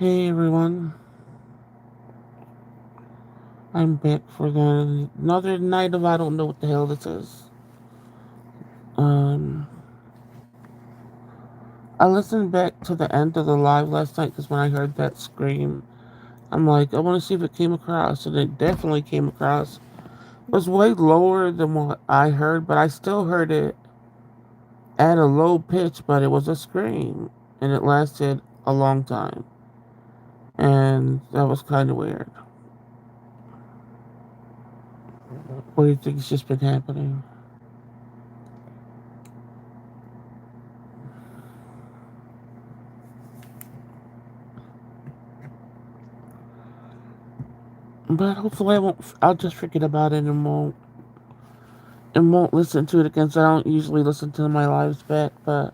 Hey everyone, I'm back for another night of I don't know what the hell this is. Um, I listened back to the end of the live last night because when I heard that scream, I'm like, I want to see if it came across, and it definitely came across. It was way lower than what I heard, but I still heard it at a low pitch, but it was a scream, and it lasted a long time, and that was kind of weird. What do you think has just been happening? But hopefully I won't. I'll just forget about it and won't listen to it again. So I don't usually listen to my lives back, but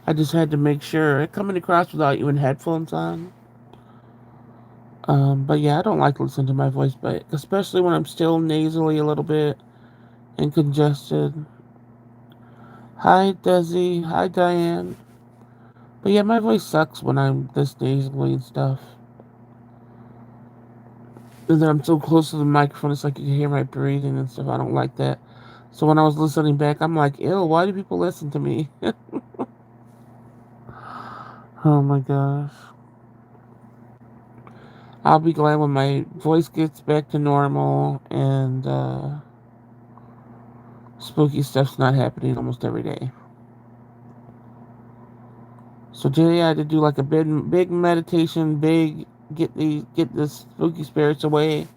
I just had to make sure. Coming across without even headphones on. But yeah, I don't like listening to my voice back, especially when I'm still nasally a little bit and congested. Hi, Desi. Hi, Diane. But yeah, my voice sucks when I'm this nasally and stuff. And then I'm so close to the microphone, it's like you can hear my breathing and stuff. I don't like that. So when I was listening back, I'm like, ew, why do people listen to me? Oh my gosh. I'll be glad when my voice gets back to normal and spooky stuff's not happening almost every day. So today I had to do like a big meditation, big get the spooky spirits away.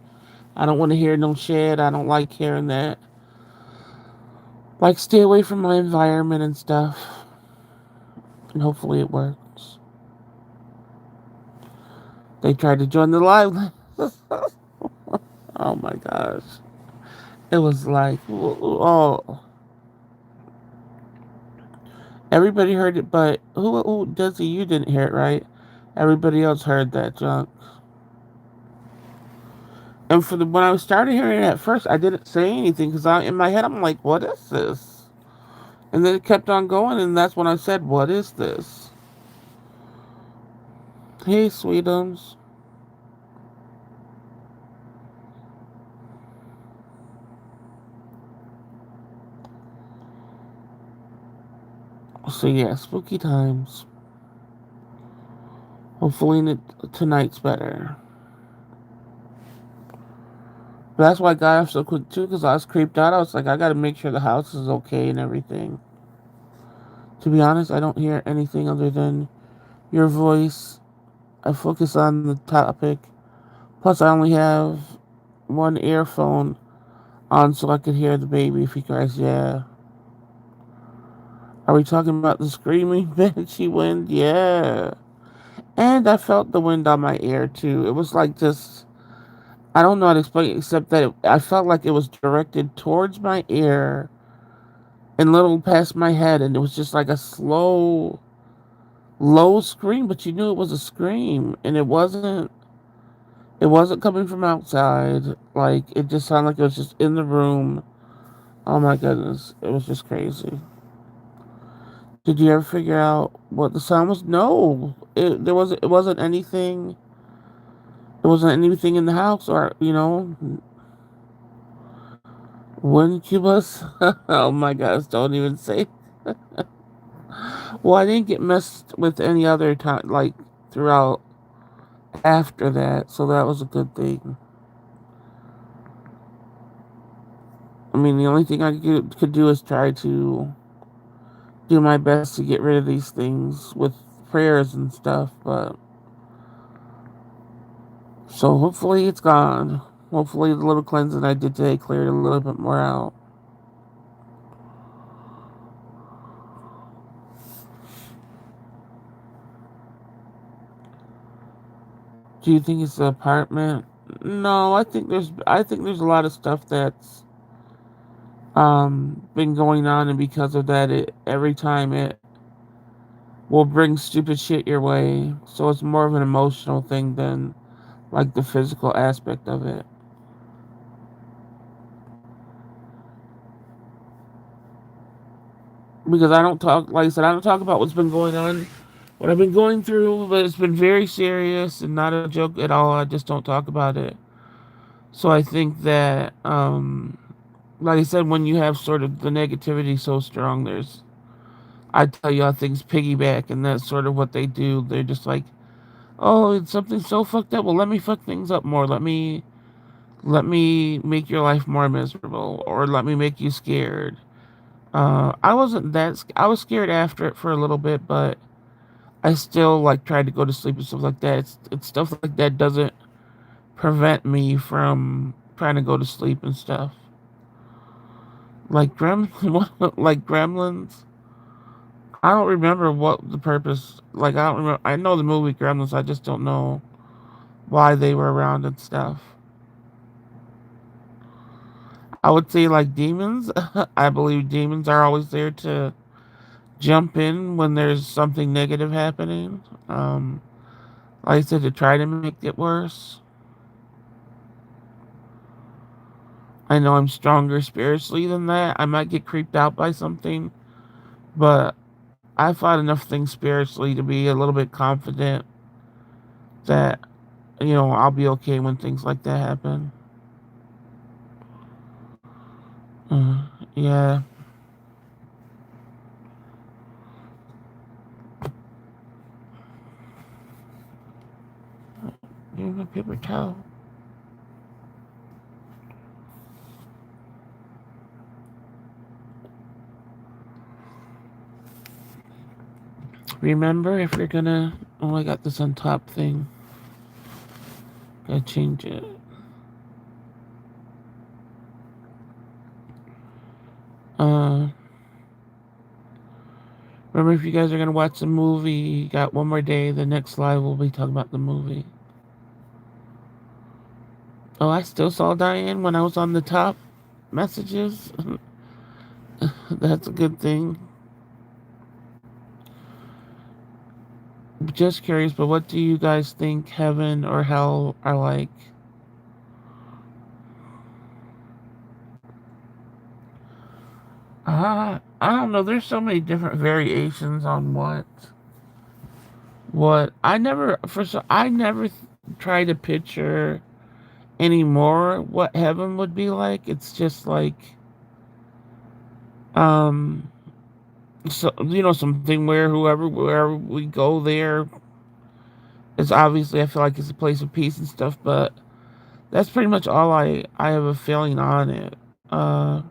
I don't want to hear no shit. I don't like hearing that. Like stay away from my environment and stuff. And hopefully it works. They tried to join the live. Oh my gosh. It was like, oh, everybody heard it, but who does it? You didn't hear it, right? Everybody else heard that junk. And when I started hearing it at first, I didn't say anything because in my head I'm like, what is this? And then it kept on going, and that's when I said, what is this? Hey, sweetums. So yeah, spooky times. Hopefully tonight's better. But that's why I got off so quick too, because I was creeped out. I was like, I gotta make sure the house is okay and everything. To be honest, I don't hear anything other than your voice. I focus on the topic. Plus, I only have one earphone on so I could hear the baby if he cries. Yeah. Are we talking about the screaming banshee wind? Yeah. And I felt the wind on my ear too. It was like just, I don't know how to explain it except that I felt like it was directed towards my ear and little past my head, and it was just like a slow, low scream, but you knew it was a scream, and it wasn't coming from outside. Like it just sounded like it was just in the room. Oh my goodness, it was just crazy. Did you ever figure out what the sound was? No, it wasn't anything. There wasn't anything in the house, or wind cubus. Oh my gosh, don't even say. Well, I didn't get messed with any other time, like throughout after that, so that was a good thing. I mean, the only thing I could do is try to do my best to get rid of these things with prayers and stuff, but so hopefully it's gone. Hopefully the little cleansing I did today cleared a little bit more out. Do you think it's the apartment? No, I think there's a lot of stuff that's been going on, and because of that, it every time it will bring stupid shit your way. So it's more of an emotional thing than like the physical aspect of it. Because I don't talk, like I said, I don't talk about what's been going on what I've been going through, but it's been very serious and not a joke at all. I just don't talk about it. So I think that, like I said, when you have sort of the negativity so strong, I tell you how things piggyback, and that's sort of what they do. They're just like, oh, it's something so fucked up. Well, let me fuck things up more. Let me make your life more miserable, or let me make you scared. I wasn't I was scared after it for a little bit, but I still like tried to go to sleep and stuff like that. It's stuff like that doesn't prevent me from trying to go to sleep and stuff. Like like Gremlins. I don't remember what the purpose. Like I don't remember. I know the movie Gremlins. I just don't know why they were around and stuff. I would say like demons. I believe demons are always there to jump in when there's something negative happening. Like I said, to try to make it worse. I know I'm stronger spiritually than that. I might get creeped out by something, but I fought enough things spiritually to be a little bit confident that, I'll be okay when things like that happen. Uh, yeah. Give me a paper towel. Remember, if you're gonna. Oh, I got this on top thing. Gotta change it. Uh, Remember, if you guys are gonna watch the movie, you got one more day. The next live we'll be talking about the movie. Oh, I still saw Diane when I was on the top messages. That's a good thing. Just curious, but what do you guys think heaven or hell are like? I don't know. There's so many different variations on what I never I never try to picture anymore what heaven would be like. It's just like um so something where wherever we go there is obviously I feel like it's a place of peace and stuff, but that's pretty much all I have a feeling on it. Uh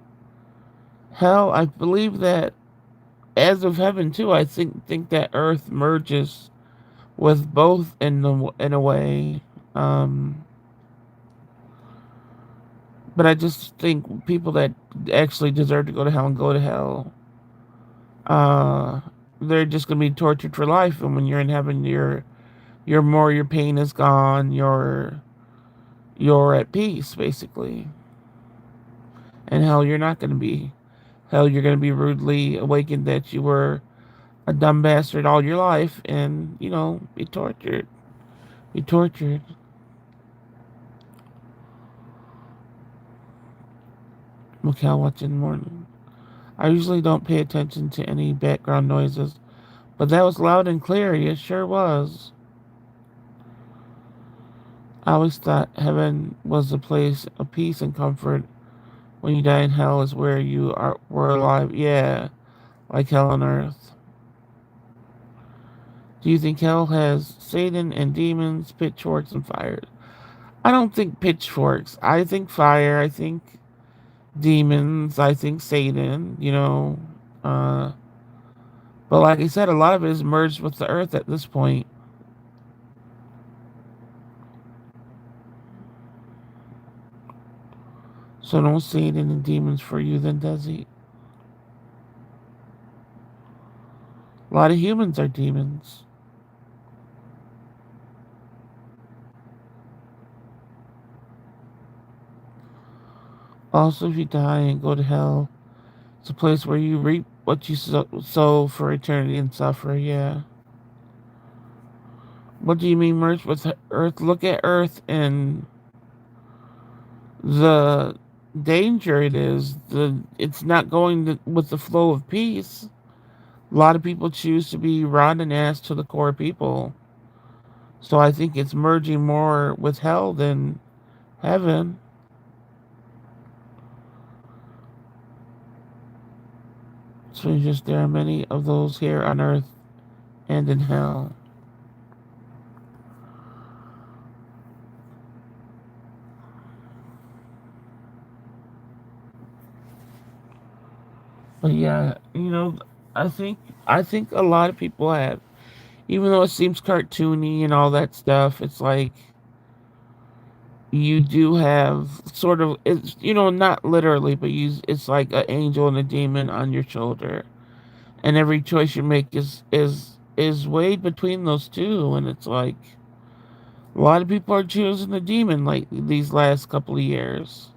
Hell, I believe that as of heaven too, I think that earth merges with both in a way. Um but I just think people that actually deserve to go to hell and go to hell, uh they're just gonna be tortured for life, and when you're in heaven your pain is gone, you're at peace basically. And hell you're not gonna be. Hell you're gonna be rudely awakened that you were a dumb bastard all your life and, be tortured. Be tortured. Okay, I'll watch in the morning. I usually don't pay attention to any background noises, but that was loud and clear. It sure was. I always thought heaven was a place of peace and comfort. When you die in hell is where were alive. Yeah, like hell on earth. Do you think hell has Satan and demons, pitchforks and fire? I don't think pitchforks. I think fire. I think demons. I think Satan. Uh, but like I said, a lot of it is merged with the earth at this point. So no Satan and demons for you then, does he? A lot of humans are demons. Also, if you die and go to hell, it's a place where you reap what you sow for eternity and suffer. Yeah. What do you mean merge with Earth? Look at Earth and the danger it is. It's not going with the flow of peace. A lot of people choose to be rotten ass to the core people. So I think it's merging more with hell than heaven. So just there are many of those here on earth and in hell. But yeah, I think a lot of people have, even though it seems cartoony and all that stuff, it's like you do have sort of, it's not literally, but it's like an angel and a demon on your shoulder, and every choice you make is weighed between those two, and it's like a lot of people are choosing the demon like these last couple of years.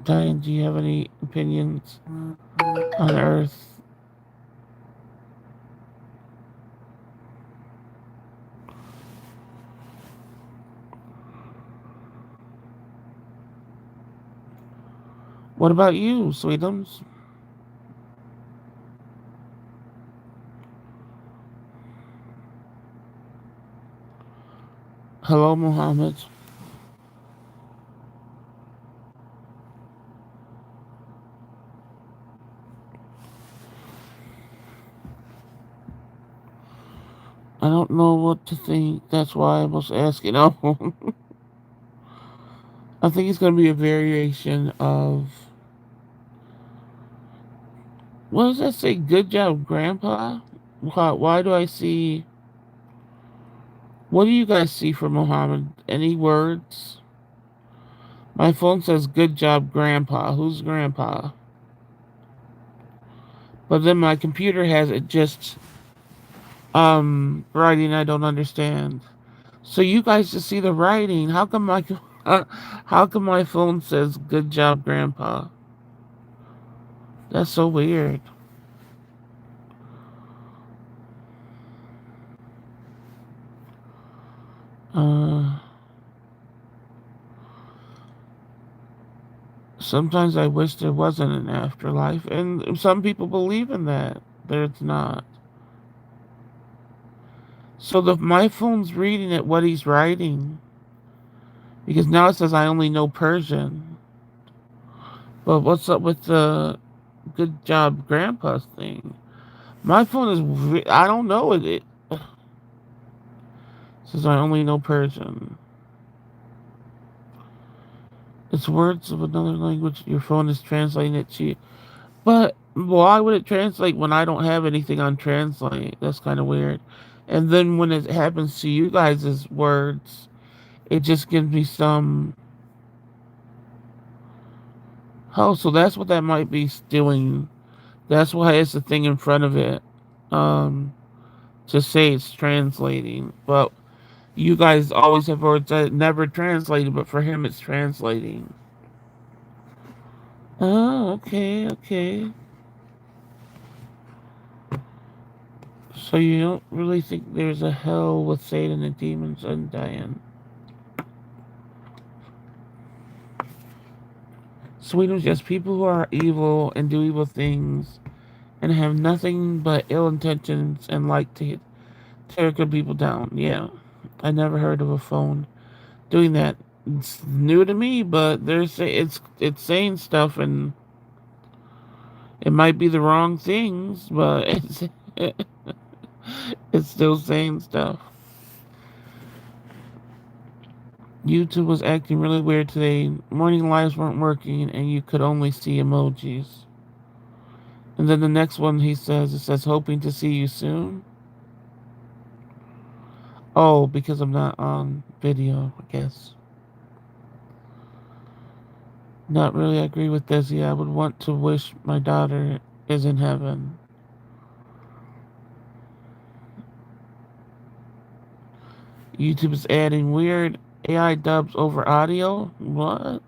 Diane, do you have any opinions on Earth? What about you, Sweetums? Hello, Muhammad. I don't know what to think. That's why I was asking. Oh, I think it's going to be a variation of, what does that say? Good job, Grandpa? Why do I see? What do you guys see for Muhammad? Any words? My phone says good job, Grandpa. Who's Grandpa? But then my computer has it just writing I don't understand. So you guys just see the writing. How come my phone says good job, Grandpa? That's so weird. Uh, Sometimes I wish there wasn't an afterlife, and some people believe in that. There's not. So my phone's reading it what he's writing because now it says I only know Persian. But what's up with the good job, Grandpa's thing? My phone is I don't know it says I only know Persian. It's words of another language. Your phone is translating it to you. But why would it translate when I don't have anything on translate? That's kind of weird. And then when it happens to you guys' words, it just gives me some. Oh, so that's what that might be doing. That's why it's a thing in front of it. Um, to say it's translating. But you guys always have words that never translated, but for him it's translating. Oh, okay, okay. So you don't really think there's a hell with Satan and demons and Diane? Sweden's just people who are evil and do evil things and have nothing but ill intentions and like to tear good people down. Yeah, I never heard of a phone doing that. It's new to me, but it's saying stuff and it might be the wrong things, but it's still saying stuff. YouTube was acting really weird today. Morning lives weren't working, and you could only see emojis. And then the next one it says, hoping to see you soon. Oh, because I'm not on video, I guess. Not really agree with Desi. I would want to wish my daughter is in heaven. YouTube is adding weird AI dubs over audio. What?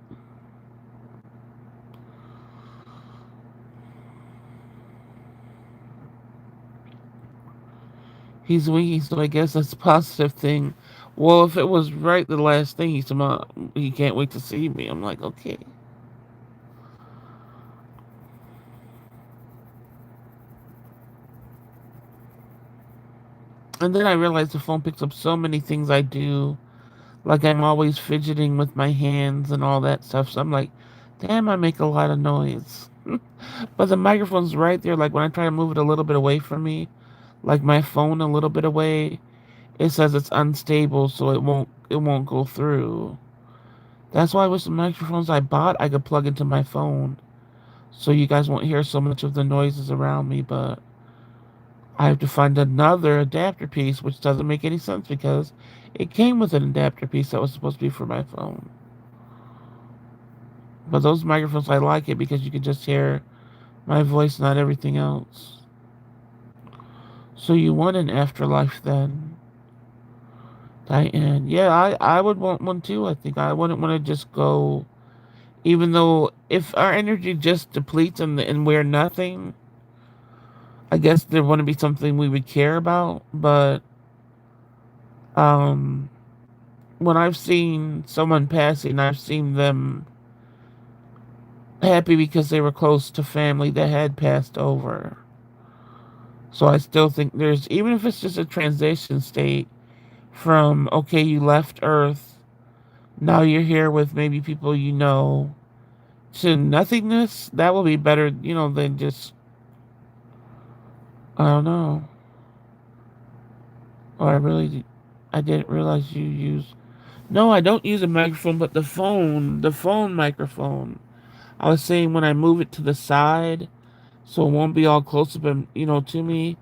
He's winking, so I guess that's a positive thing. Well, if it was right the last thing he said, he can't wait to see me. I'm like, okay. And then I realized the phone picks up so many things I do. Like I'm always fidgeting with my hands and all that stuff. So I'm like, damn, I make a lot of noise. But the microphone's right there. Like when I try to move it a little bit away from me, like my phone a little bit away, it says it's unstable, so it won't go through. That's why I wish the microphones I bought I could plug into my phone, so you guys won't hear so much of the noises around me. But I have to find another adapter piece, which doesn't make any sense because it came with an adapter piece that was supposed to be for my phone. But those microphones, I like it because you can just hear my voice, not everything else. So you want an afterlife then, Diane? Yeah, I would want one too. I think I wouldn't want to just go, even though if our energy just depletes and we're nothing, I guess there wouldn't be something we would care about. But um, when I've seen someone passing, I've seen them happy because they were close to family that had passed over. So I still think there's, even if it's just a transition state from, okay, you left Earth, now you're here with maybe people you know, to nothingness, that will be better, than just, I don't know. Oh, I didn't realize you use, no, I don't use a microphone, but the phone microphone. I was saying when I move it to the side, so it won't be all close up and, to me,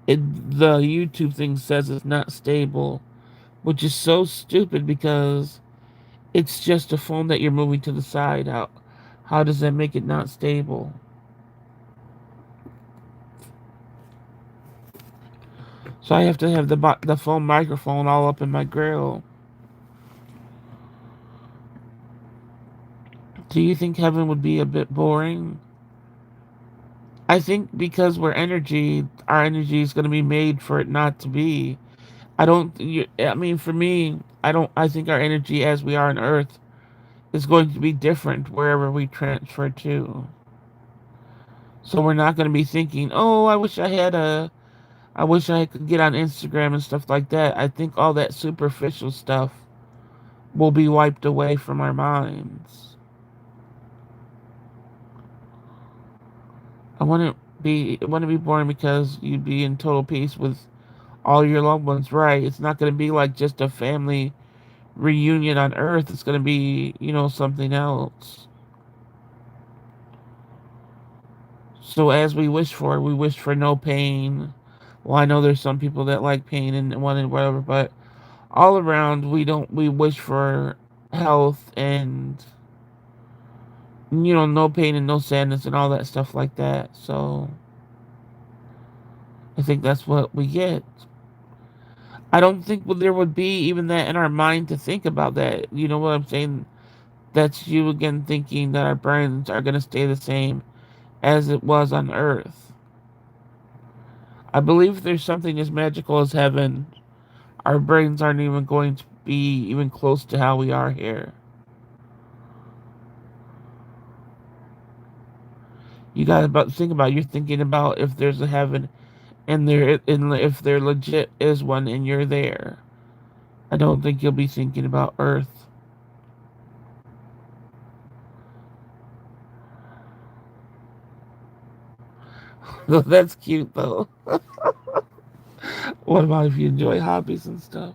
the YouTube thing says it's not stable, which is so stupid because it's just a phone that you're moving to the side. How does that make it not stable? So I have to have the phone microphone all up in my grill. Do you think heaven would be a bit boring? I think because our energy is going to be made for it not to be. I mean, for me, I don't. I think our energy, as we are on Earth, is going to be different wherever we transfer to. So we're not going to be thinking, "Oh, I wish I could get on Instagram and stuff like that." I think all that superficial stuff will be wiped away from our minds. I want to be boring because you'd be in total peace with all your loved ones, right? It's not going to be like just a family reunion on Earth. It's going to be, something else. So as we wish for no pain. Well, I know there's some people that like pain and want and whatever, but all around we wish for health and, no pain and no sadness and all that stuff like that. So I think that's what we get. I don't think there would be even that in our mind to think about that. You know what I'm saying? That's you again thinking that our brains are going to stay the same as it was on Earth. I believe there's something as magical as heaven. Our brains aren't even going to be even close to how we are here. You got to think about, you're thinking about if there's a heaven and if there legit is one and you're there. I don't think you'll be thinking about Earth. That's cute though. What about if you enjoy hobbies and stuff?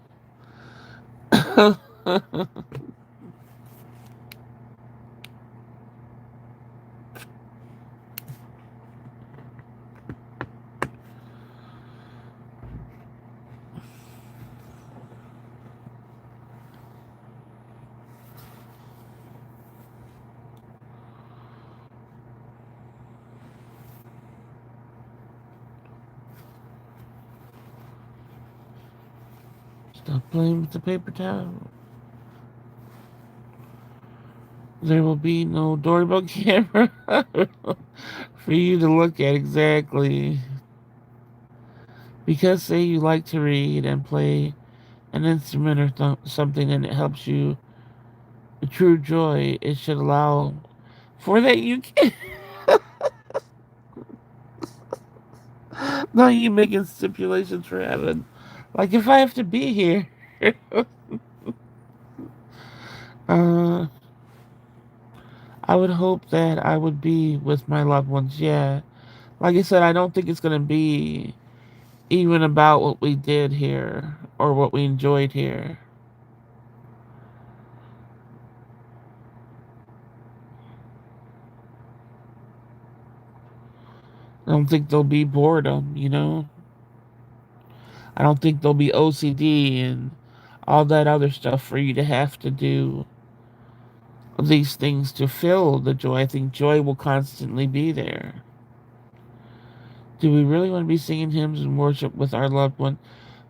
Stop playing with the paper towel. There will be no doorbell camera for you to look at exactly. Because say you like to read and play an instrument or something and it helps you true joy, it should allow for that you can. Not you making stipulations for heaven. Like if I have to be here, uh, I would hope that I would be with my loved ones. Yeah, like I said, I don't think it's gonna be even about what we did here or what we enjoyed here. I don't think there'll be boredom. I don't think there'll be OCD and all that other stuff for you to have to do these things to fill the joy. I think joy will constantly be there. Do we really want to be singing hymns and worship with our loved one?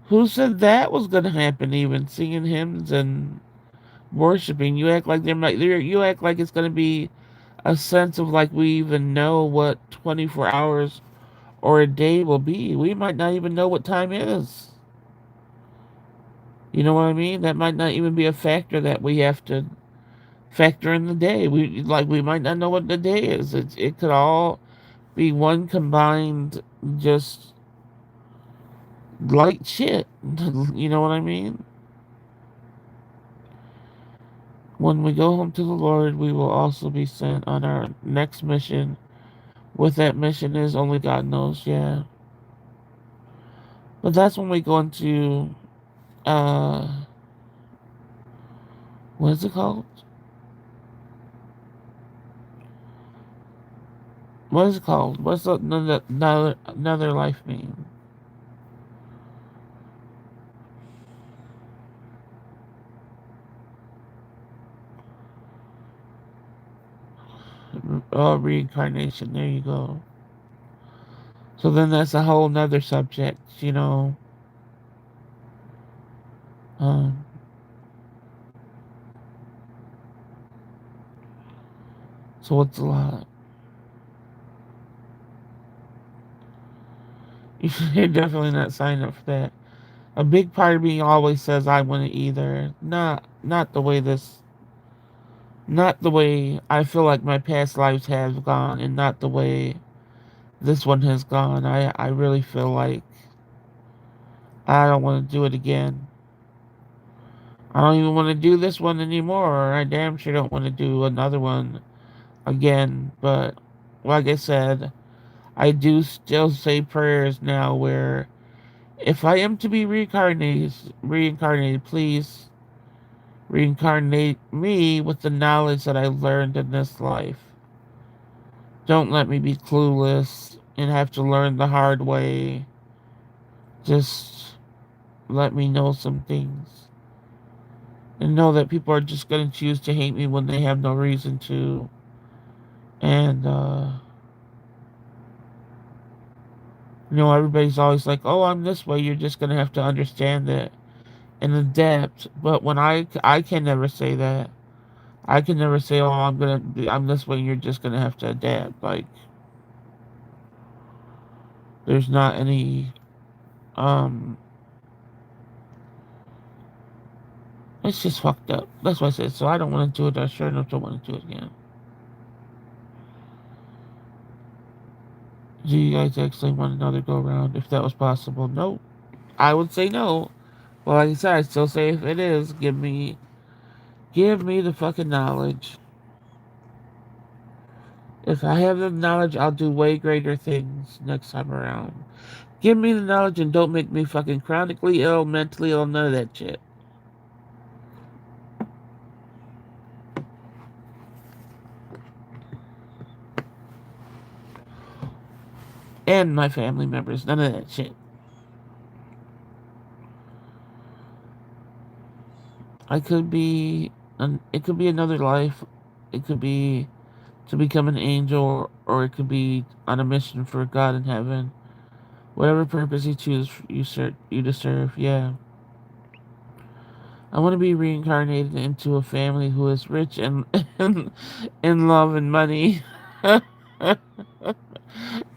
Who said that was going to happen? Even singing hymns and worshiping, you act like you act like it's going to be a sense of like we even know what 24 hours or a day will be. We might not even know what time is. You know what I mean? That might not even be a factor that we have to factor in the day. We might not know what the day is. It could all be one combined just light shit. You know what I mean? When we go home to the Lord, we will also be sent on our next mission. What that mission is, only God knows, yeah. But that's when we go into uh what is it called? What is it called? What's another life mean? Oh, reincarnation. There you go. So then that's a whole nother subject. Um, so what's a lot? You're definitely not signing up for that. A big part of me always says I wouldn't either. Not the way not the way I feel like my past lives have gone, and not the way this one has gone. I really feel like I don't want to do it again. I don't even want to do this one anymore. I damn sure don't want to do another one again. But like I said, I do still say prayers now where if I am to be reincarnated, please reincarnate me with the knowledge that I learned in this life. Don't let me be clueless and have to learn the hard way. Just let me know some things. And know that people are just going to choose to hate me when they have no reason to. And, everybody's always like, oh, I'm this way. You're just going to have to understand it and adapt. But when I can never say that. I can never say, oh, I'm this way. You're just going to have to adapt. Like, there's not any, um, it's just fucked up. That's what I said. So I don't want to do it. I sure enough don't want to do it again. Do you guys actually want another go around if that was possible? No. I would say no. Well, like I said, I still say if it is, give me the fucking knowledge. If I have the knowledge, I'll do way greater things next time around. Give me the knowledge and don't make me fucking chronically ill, mentally ill, none of that shit. And my family members, none of that shit. I could be, it could be another life. It could be to become an angel, or it could be on a mission for God in heaven. Whatever purpose He chooses you to serve, yeah. I want to be reincarnated into a family who is rich and in love and money.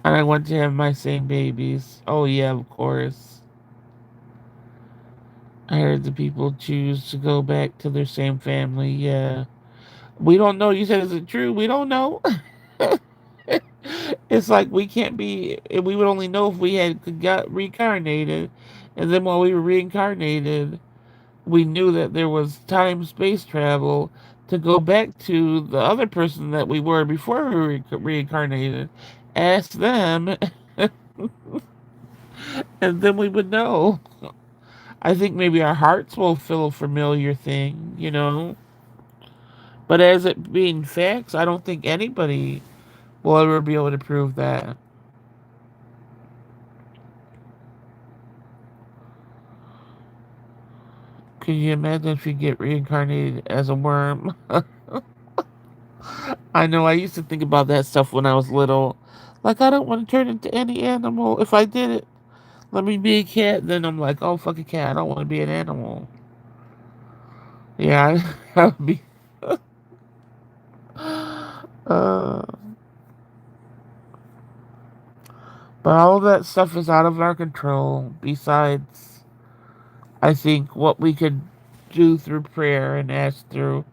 And I want to have my same babies. Oh yeah, of course. I heard the people choose to go back to their same family. Yeah. We don't know. You said, is it true? We don't know. It's like we can't be. We would only know if we had got reincarnated, and then while we were reincarnated, we knew that there was time space travel to go back to the other person that we were before we were reincarnated. Ask them, and then we would know. I think maybe our hearts will feel a familiar thing, you know. But as it being facts, I don't think anybody will ever be able to prove that. Can you imagine if you get reincarnated as a worm? I know I used to think about that stuff when I was little. Like, I don't want to turn into any animal. If I did it, let me be a cat. Then I'm like, oh, fuck a cat. I don't want to be an animal. Yeah, I would be. Uh, but all of that stuff is out of our control. Besides, I think what we could do through prayer and ask through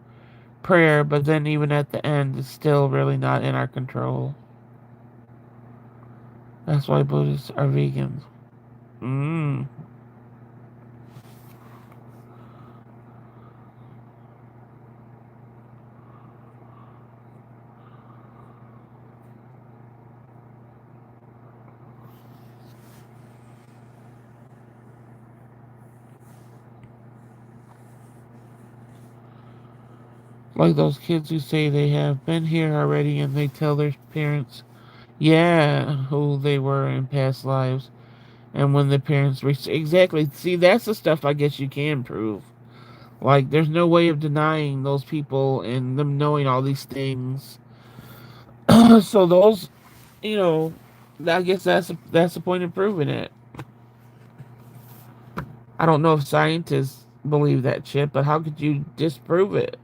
prayer, but then even at the end, it's still really not in our control. That's why Buddhists are vegans. Mm. Like those kids who say they have been here already and they tell their parents, yeah, who they were in past lives. And when the parents reach. Exactly. See, that's the stuff I guess you can prove. Like, there's no way of denying those people and them knowing all these things. So those, you know, I guess that's the point of proving it. I don't know if scientists believe that shit, but how could you disprove it?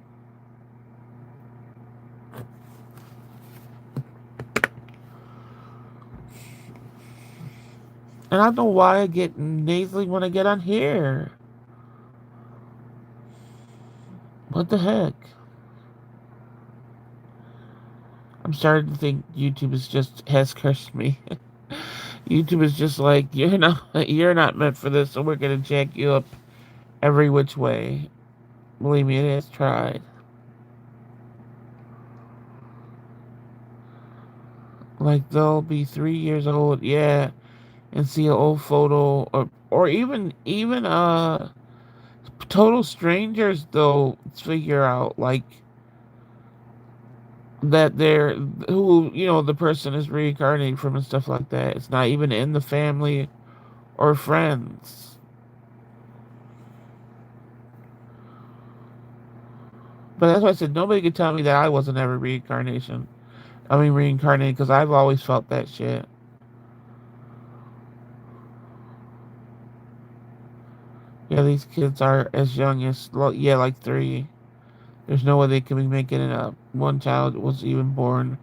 And I don't know why I get nasally when I get on here. What the heck? I'm starting to think YouTube is just has cursed me. YouTube is just like you're not meant for this, so we're gonna jack you up every which way. Believe me, it has tried. Like they'll be 3 years old, yeah, and see an old photo, or even total strangers. They'll figure out like that they're who the person is reincarnating from and stuff like that. It's not even in the family or friends. But that's why I said nobody could tell me that I wasn't ever reincarnation. I mean reincarnated because I've always felt that shit. Yeah, these kids are as young as yeah, like 3. There's no way they could be making it up. One child was even born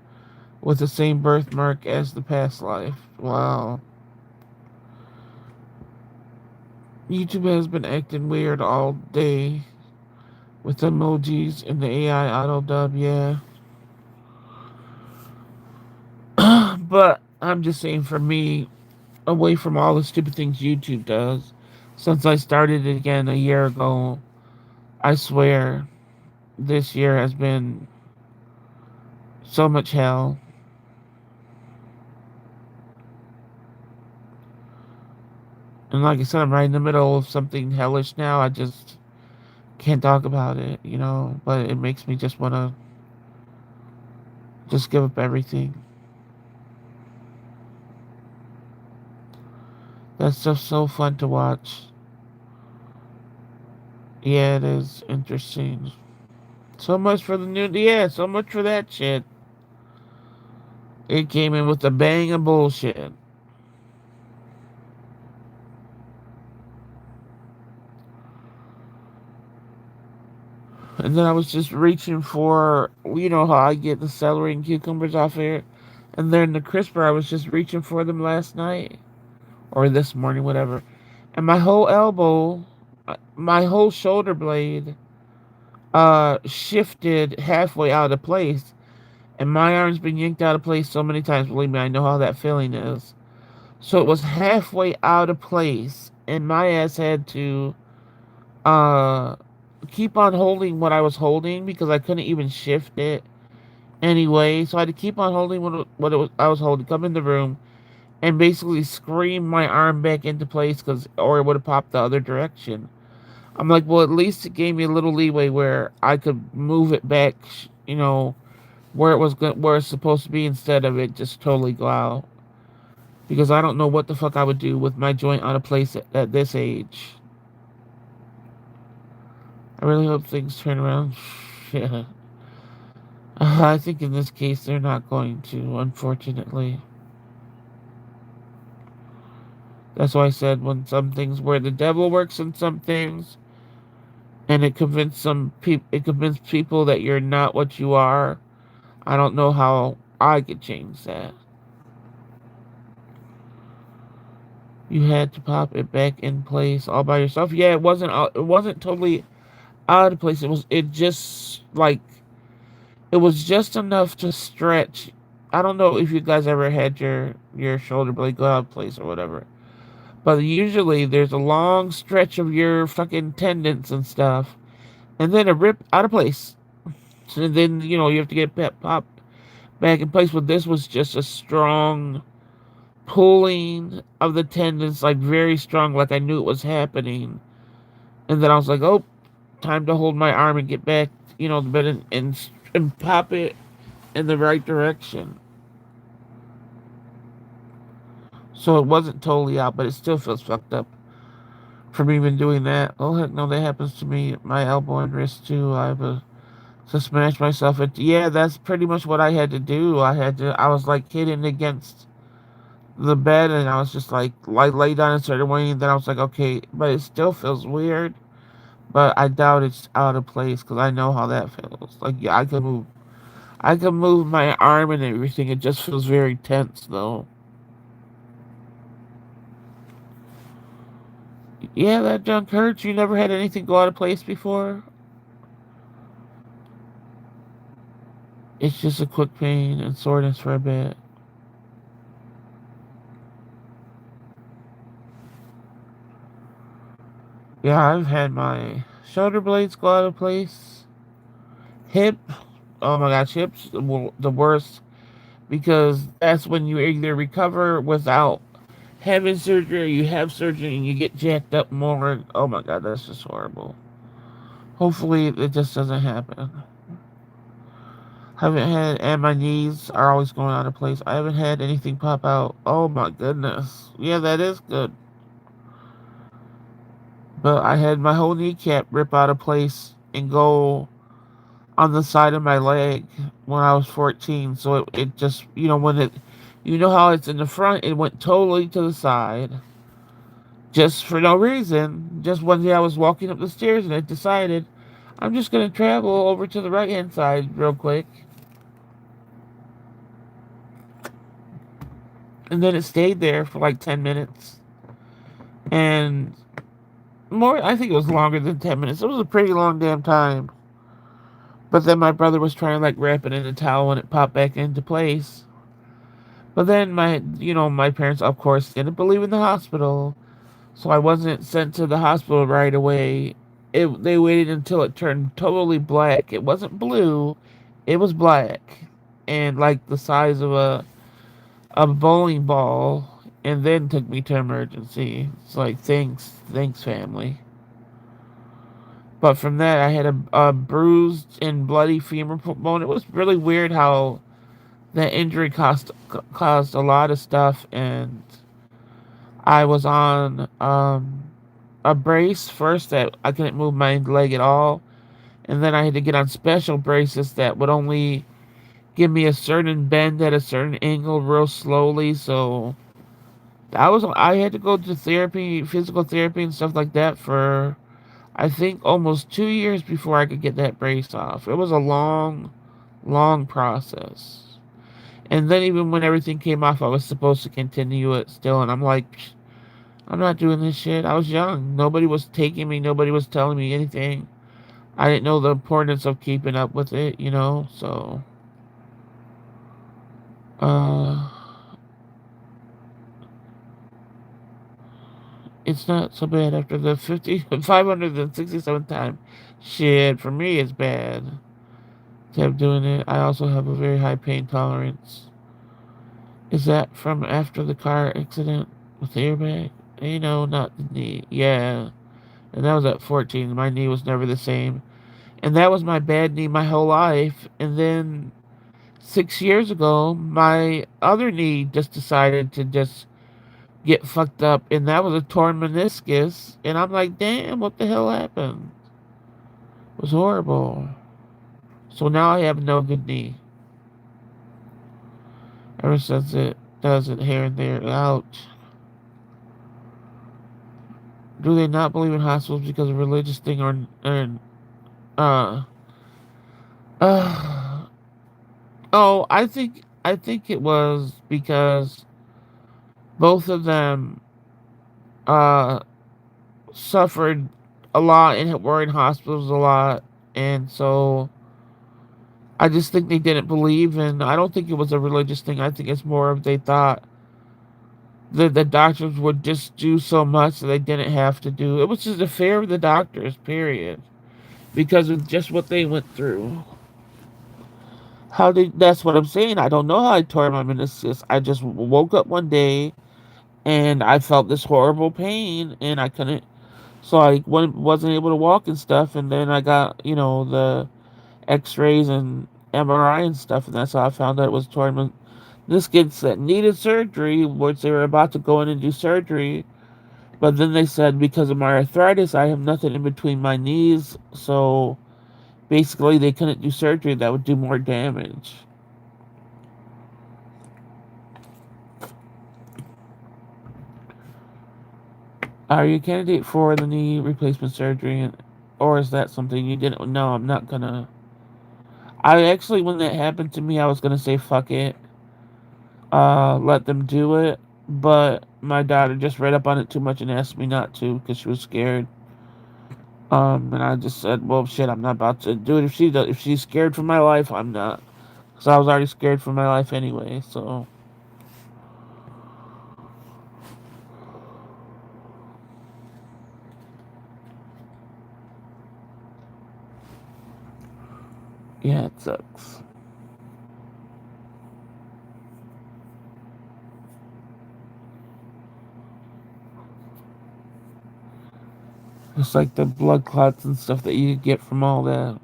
with the same birthmark as the past life. Wow. YouTube has been acting weird all day with emojis and the AI auto dub, yeah. But I'm just saying for me, away from all the stupid things YouTube does, since I started it again a year ago, I swear this year has been so much hell. And like I said, I'm right in the middle of something hellish now. I just can't talk about it. But it makes me just want to just give up everything. That stuff's so fun to watch. Yeah, it is interesting. So much for the new. Yeah, so much for that shit. It came in with a bang of bullshit. And then I was just reaching for, how I get the celery and cucumbers off here. And then the crisper, I was just reaching for them last night. Or this morning, whatever. And my whole elbow, my whole shoulder blade shifted halfway out of place, and my arm's been yanked out of place so many times. Believe me, I know how that feeling is. So it was halfway out of place, and my ass had to uh keep on holding what I was holding because I couldn't even shift it anyway. So I had to keep on holding what it was I was holding. Come in the room and basically scream my arm back into place because or it would have popped the other direction. I'm like, well, at least it gave me a little leeway where I could move it back, where where it's supposed to be instead of it just totally go out. Because I don't know what the fuck I would do with my joint out of place at this age. I really hope things turn around. Yeah. I think in this case they're not going to, unfortunately. That's why I said when some things where the devil works in some things, and it convinced people that you're not what you are. I don't know how I could change that. You had to pop it back in place all by yourself. Yeah, it wasn't totally out of place. It just like it was just enough to stretch. I don't know if you guys ever had your shoulder blade go out of place or whatever. But usually there's a long stretch of your fucking tendons and stuff, and then a rip out of place. So then you have to get popped back in place. But this was just a strong pulling of the tendons, like very strong, like I knew it was happening. And then I was like, oh, time to hold my arm and get back, the bed and pop it in the right direction. So it wasn't totally out, but it still feels fucked up from even doing that. Oh heck no, that happens to me, my elbow and wrist too. I have to smash myself into. Yeah, that's pretty much what I had to do. I was like hitting against the bed, and I was just like lay down and started whining. Then I was like, okay, but it still feels weird. But I doubt it's out of place because I know how that feels. Like yeah, I can move my arm and everything. It just feels very tense though. Yeah, that junk hurts. You never had anything go out of place before? It's just a quick pain and soreness for a bit. Yeah, I've had my shoulder blades go out of place. Hip, oh my gosh, hips the worst because that's when you either recover without having surgery or you have surgery and you get jacked up more. Oh my god, that's just horrible. Hopefully it just doesn't happen. Haven't had, and my knees are always going out of place. I haven't had anything pop out. Oh my goodness. Yeah, that is good. But I had my whole kneecap rip out of place and go on the side of my leg when I was 14. So it just, you know how it's in the front, it went totally to the side. Just for no reason. Just one day I was walking up the stairs and I decided I'm just going to travel over to the right hand side real quick. And then it stayed there for like 10 minutes. And I think it was longer than 10 minutes. It was a pretty long damn time. But then my brother was trying to like wrap it in a towel and it popped back into place. But then my parents, of course, didn't believe in the hospital. So I wasn't sent to the hospital right away. They waited until it turned totally black. It wasn't blue, it was black. And like the size of a bowling ball. And then took me to emergency. It's like, thanks, family. But from that, I had a bruised and bloody femur bone. It was really weird how that injury caused a lot of stuff, and I was on a brace first that I couldn't move my leg at all, and then I had to get on special braces that would only give me a certain bend at a certain angle real slowly. So I had to go to therapy, physical therapy, and stuff like that for I think almost 2 years before I could get that brace off. It was a long, long process. And then even when everything came off, I was supposed to continue it still, and I'm like, I'm not doing this shit. I was young. Nobody was taking me. Nobody was telling me anything. I didn't know the importance of keeping up with it, you know? So, uh, it's not so bad after the 567th time. Shit, for me, it's bad. Kept doing it. I also have a very high pain tolerance. Is that from after the car accident with the airbag? You know, not the knee. Yeah. And that was at 14. My knee was never the same. And that was my bad knee my whole life. And then 6 years ago, my other knee just decided to just get fucked up. And that was a torn meniscus. And I'm like, damn, what the hell happened? It was horrible. So now I have no good knee. Ever since it does it here and there. Ouch. Do they not believe in hospitals because of religious thing or uh uh oh, I think it was because both of them uh suffered a lot and were in hospitals a lot, and so I just think they didn't believe, and I don't think it was a religious thing. I think it's more of they thought that the doctors would just do so much that they didn't have to do. It was just a fear of the doctors, period, because of just what they went through. That's what I'm saying. I don't know how I tore my meniscus. I just woke up one day and I felt this horrible pain and I couldn't, so I wasn't able to walk and stuff. And then I got, the x-rays and MRI and stuff. And that's how I found out it was torn meniscus that needed surgery, which they were about to go in and do surgery. But then they said because of my arthritis, I have nothing in between my knees. So basically, they couldn't do surgery that would do more damage. Are you a candidate for the knee replacement surgery, or is that something you didn't? No, I'm not gonna. I actually, when that happened to me, I was gonna say fuck it, let them do it. But my daughter just read up on it too much and asked me not to because she was scared. And I just said, well, shit, I'm not about to do it. If she's scared for my life, I'm not, because I was already scared for my life anyway. So yeah, it sucks. It's like the blood clots and stuff that you get from all that.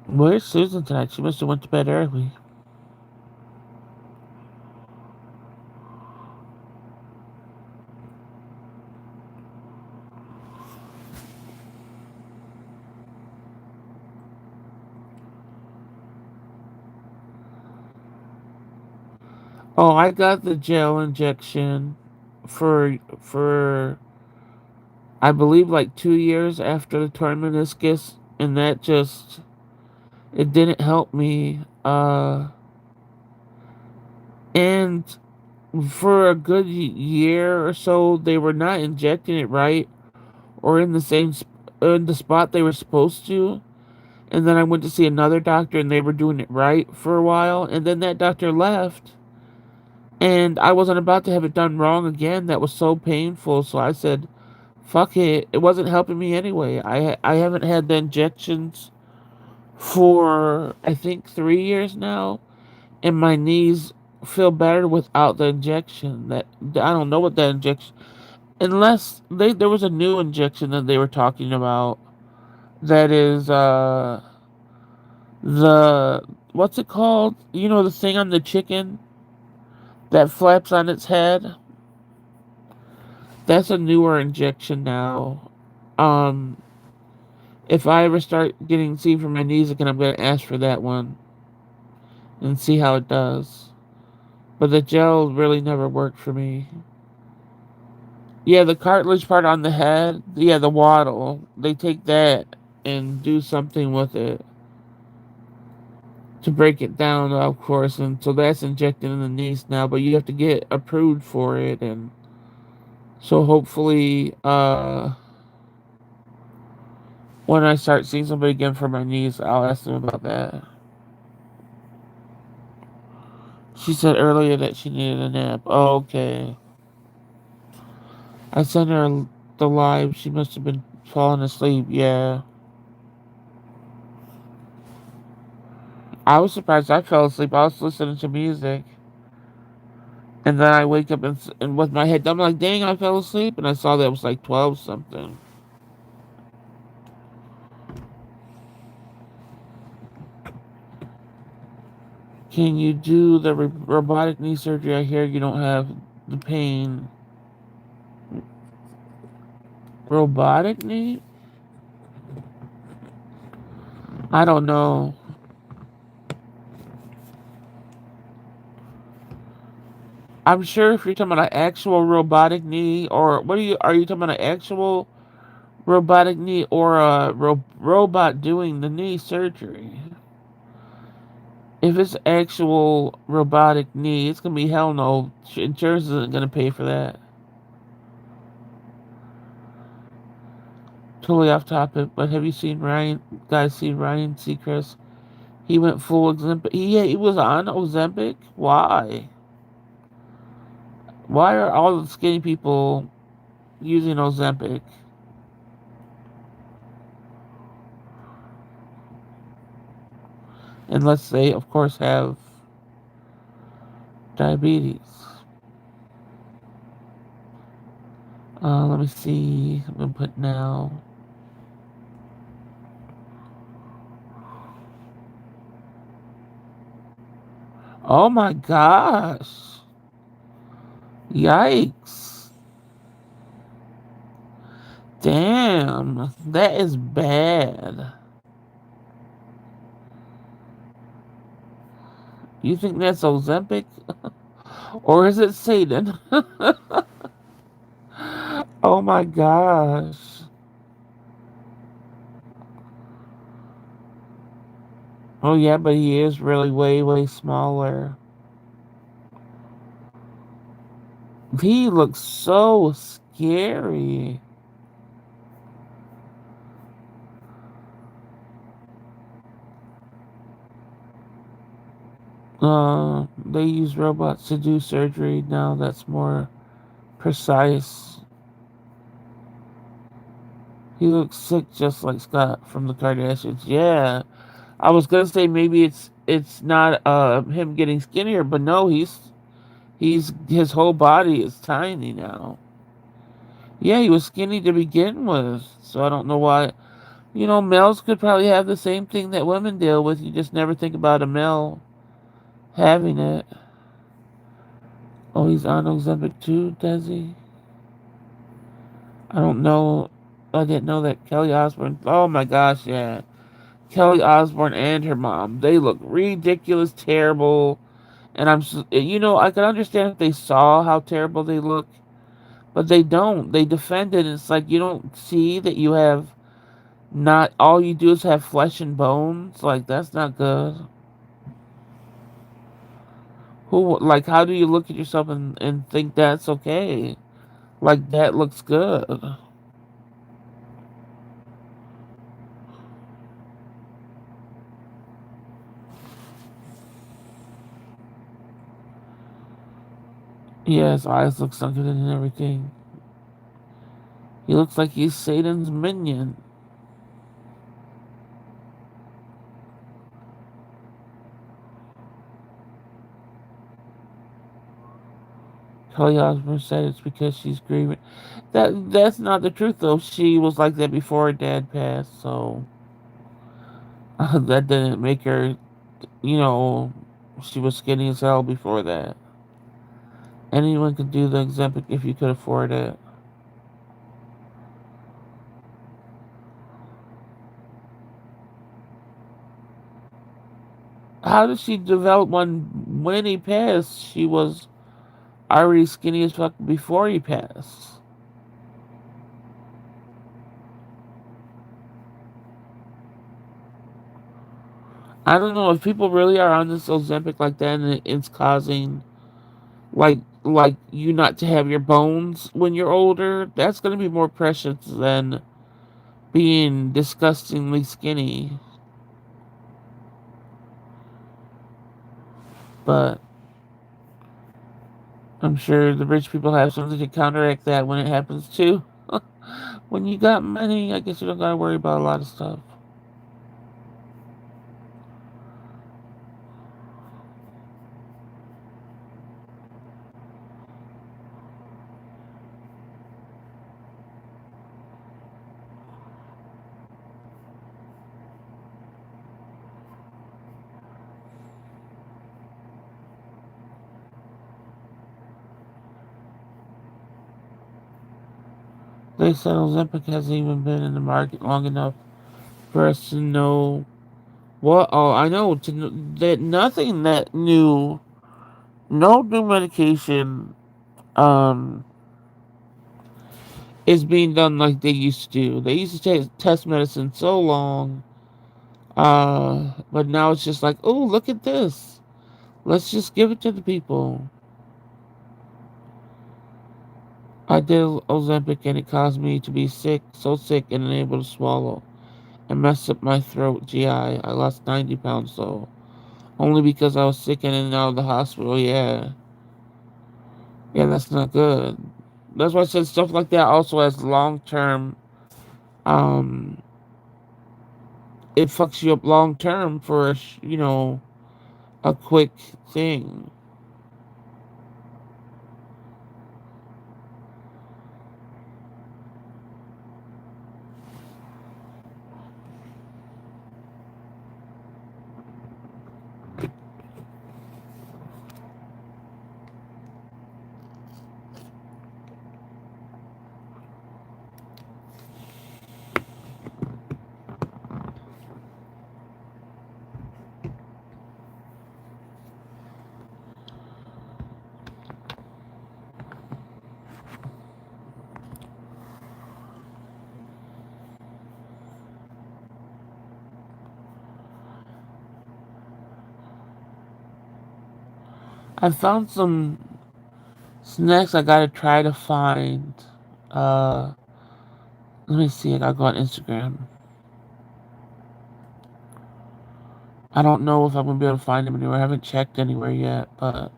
Where's Susan tonight? She must have went to bed early. Oh, I got the gel injection for I believe like 2 years after the torn meniscus, and that just it didn't help me. And for a good year or so, they were not injecting it right or in the in the spot they were supposed to. And then I went to see another doctor, and they were doing it right for a while, and then that doctor left. And I wasn't about to have it done wrong again. That was so painful. So I said, fuck it. It wasn't helping me anyway. I haven't had the injections for, I think, 3 years now. And my knees feel better without the injection. I don't know what that injection. Unless there was a new injection that they were talking about. That is, the, what's it called? You know, the thing on the chicken that flaps on its head? That's a newer injection now. Um, if I ever start getting seen from my knees again, I'm gonna ask for that one and see how it does. But the gel really never worked for me. Yeah, the cartilage part on the head, yeah, the waddle, they take that and do something with it to break it down, of course, and so that's injected in the knees now, but you have to get approved for it, and so hopefully, when I start seeing somebody again for my knees, I'll ask them about that. She said earlier that she needed a nap. Oh, okay. I sent her the live. She must have been falling asleep. Yeah. I was surprised I fell asleep. I was listening to music. And then I wake up and with my head down, I'm like, dang, I fell asleep. And I saw that it was like 12 something. Can you do the robotic knee surgery? I hear you don't have the pain. Robotic knee? I don't know. I'm sure if you're talking about an actual robotic knee, or are you talking about an actual robotic knee or a robot doing the knee surgery? If it's actual robotic knee, it's gonna be hell no. Insurance isn't gonna pay for that. Totally off topic, but have you seen Ryan? Guys, seen Ryan Seacrest? He went full Ozempic. He was on Ozempic. Why? Why are all the skinny people using Ozempic? Unless they, of course, have diabetes. Let me see. I'm gonna put now. Oh my gosh. Yikes. Damn. That is bad. You think that's Ozempic? Or is it Satan? Oh my gosh. Oh yeah, but he is really way, way smaller. He looks so scary. They use robots to do surgery now that's more precise. He looks sick just like Scott from the Kardashians. Yeah. I was gonna say maybe it's not him getting skinnier, but no, he's his whole body is tiny now. Yeah, he was skinny to begin with, so I don't know why. You know, males could probably have the same thing that women deal with. You just never think about a male having it. Oh, he's on Ozempic too, does he? I don't know. I didn't know that Kelly Osbourne. Oh my gosh, yeah. Kelly Osbourne and her mom. They look ridiculous, terrible. And I can understand if they saw how terrible they look, but they don't. They defend it. It's like you don't see that you have not all you do is have flesh and bones. Like that's not good. How do you look at yourself and think that's okay? Like that looks good. Yeah, his eyes look sunken and everything. He looks like he's Satan's minion. Kelly Osbourne said it's because she's grieving. That's not the truth though. She was like that before her dad passed, so that didn't make her. You know, she was skinny as hell before that. Anyone could do the Ozempic if you could afford it. How did she develop one when he passed? She was already skinny as fuck before he passed. I don't know if people really are on this Ozempic like that, and it's causing like you not to have your bones when you're older. That's gonna be more precious than being disgustingly skinny. But I'm sure the rich people have something to counteract that when it happens too. When you got money, I guess you don't gotta worry about a lot of stuff. They said Ozempic hasn't even been in the market long enough for us to know what. Oh, I know that nothing that new, no new medication, um, is being done like they used to do. They used to test medicine so long, but now it's just like, oh, look at this. Let's just give it to the people. I did Ozempic and it caused me to be sick, so sick and unable to swallow. And messed up my throat, GI. I lost 90 pounds though. Only because I was sick and in and out of the hospital, yeah. Yeah, that's not good. That's why I said stuff like that also has long term, um, it fucks you up long term for, a quick thing. I found some snacks I gotta try to find. Uh, Let me see. I gotta go on Instagram. I don't know if I'm gonna be able to find them anywhere. I haven't checked anywhere yet, but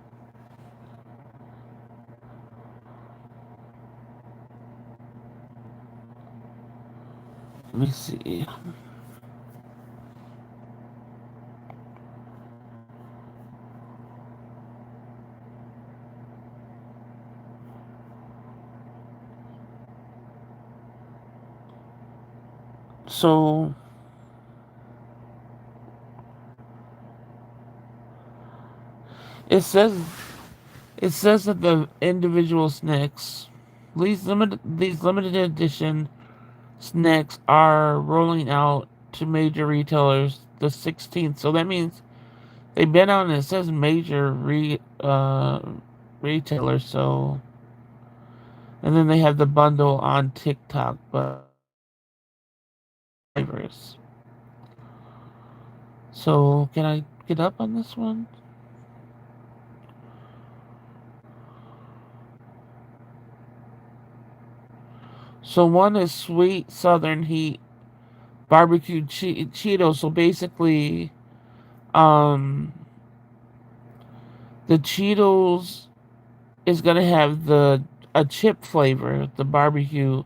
let me see. So it says it says that the individual snacks, these limited edition snacks are rolling out to major retailers the 16th. So that means they've been out and it says major retailers. So and then they have the bundle on TikTok, but flavors. So can I get up on this one? So one is sweet Southern Heat barbecue Cheetos. So basically, um, the Cheetos is gonna have the a chip flavor, the barbecue,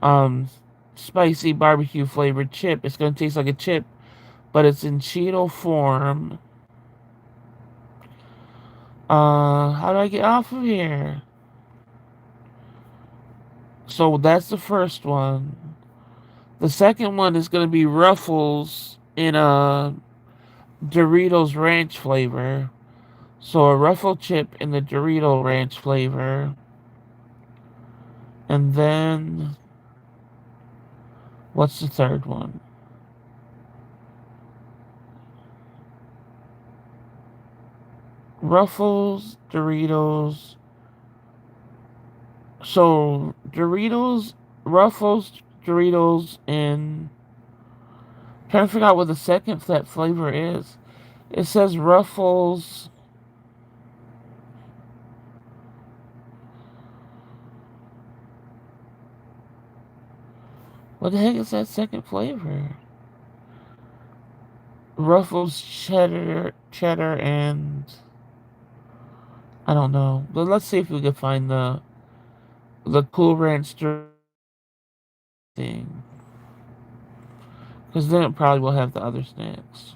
um, spicy barbecue flavored chip. It's gonna taste like a chip, but it's in Cheeto form. How do I get off of here? So that's the first one. The second one is gonna be Ruffles in a Doritos ranch flavor. So a Ruffle chip in the Dorito ranch flavor. And then what's the third one? Ruffles, Doritos. So Doritos, Ruffles, Doritos, and Trying to figure out what the second that flavor is. It says Ruffles. What the heck is that second flavor? Ruffles cheddar, and I don't know. But let's see if we can find the Cool Ranch thing, because then it probably will have the other snacks.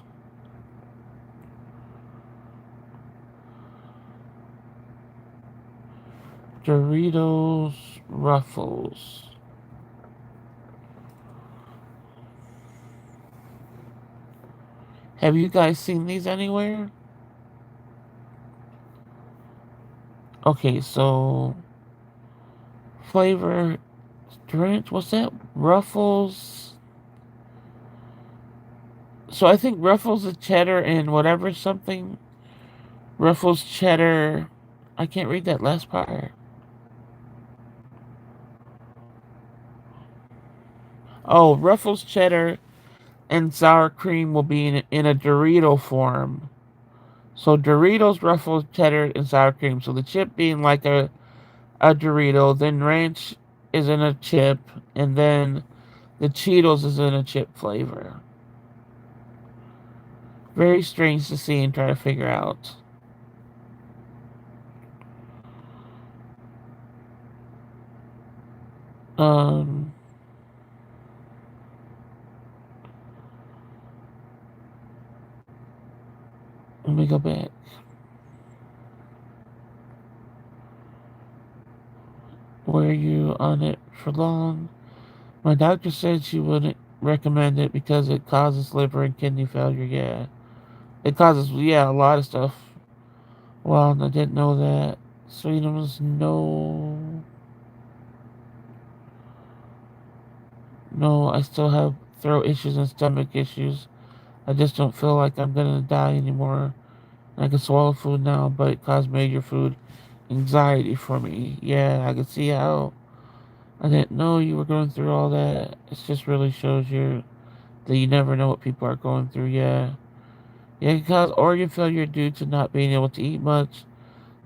Doritos Ruffles. Have you guys seen these anywhere? Okay, so flavor drink. What's that? Ruffles. So I think Ruffles is cheddar and whatever something. Ruffles cheddar. I can't read that last part. Oh, Ruffles cheddar and sour cream will be in a Dorito form. So Doritos, Ruffles, cheddar, and sour cream. So the chip being like a Dorito, then ranch is in a chip, and then the Cheetos is in a chip flavor. Very strange to see and try to figure out. Um, Let me go back. Were you on it for long? My doctor said she wouldn't recommend it because it causes liver and kidney failure. Yeah. It causes, yeah, a lot of stuff. Well, I didn't know that. Sweetums, no. No, I still have throat issues and stomach issues. I just don't feel like I'm gonna die anymore. I can swallow food now, but it caused major food anxiety for me. Yeah, I can see how. I didn't know you were going through all that. It just really shows you that you never know what people are going through. Yeah. Yeah, it can cause organ failure due to not being able to eat much,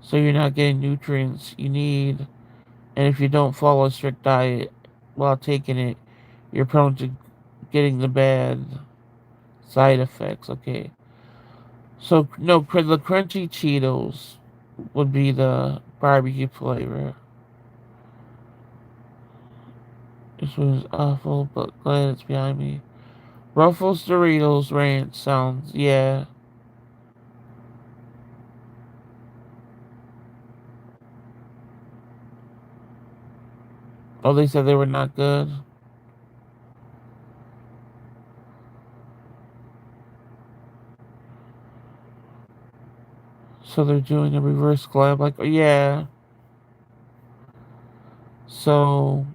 so you're not getting nutrients you need. And if you don't follow a strict diet while taking it, you're prone to getting the bad side effects. Okay. So, no, the crunchy Cheetos would be the barbecue flavor. This was awful, but glad it's behind me. Ruffles Doritos Ranch sounds, yeah. Oh, they said they were not good. So they're doing a reverse collab. Like, oh, yeah. So,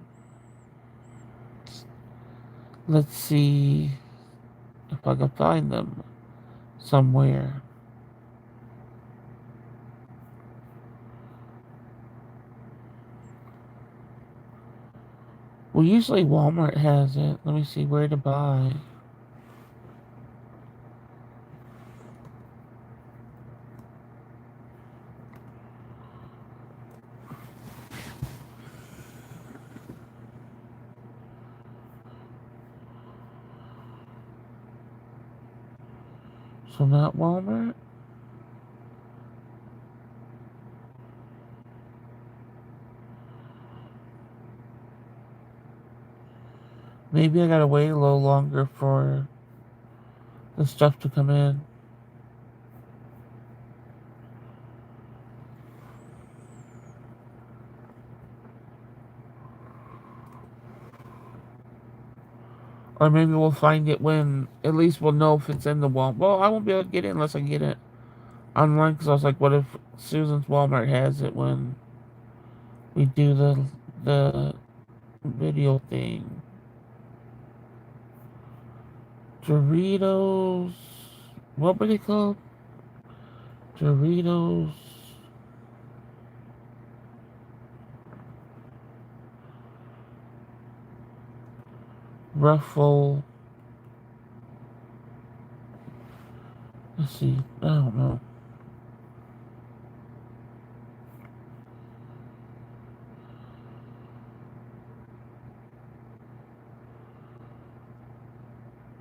let's see if I can find them somewhere. Well, usually Walmart has it. Let me see where to buy. So, not Walmart? Maybe I gotta wait a little longer for the stuff to come in. Or maybe we'll find it when, at least we'll know if it's in the Walmart. Well, I won't be able to get it unless I get it online, because I was like, what if Susan's Walmart has it when we do the video thing? Doritos. What were they called? Doritos. Ruffle. Let's see. I don't know.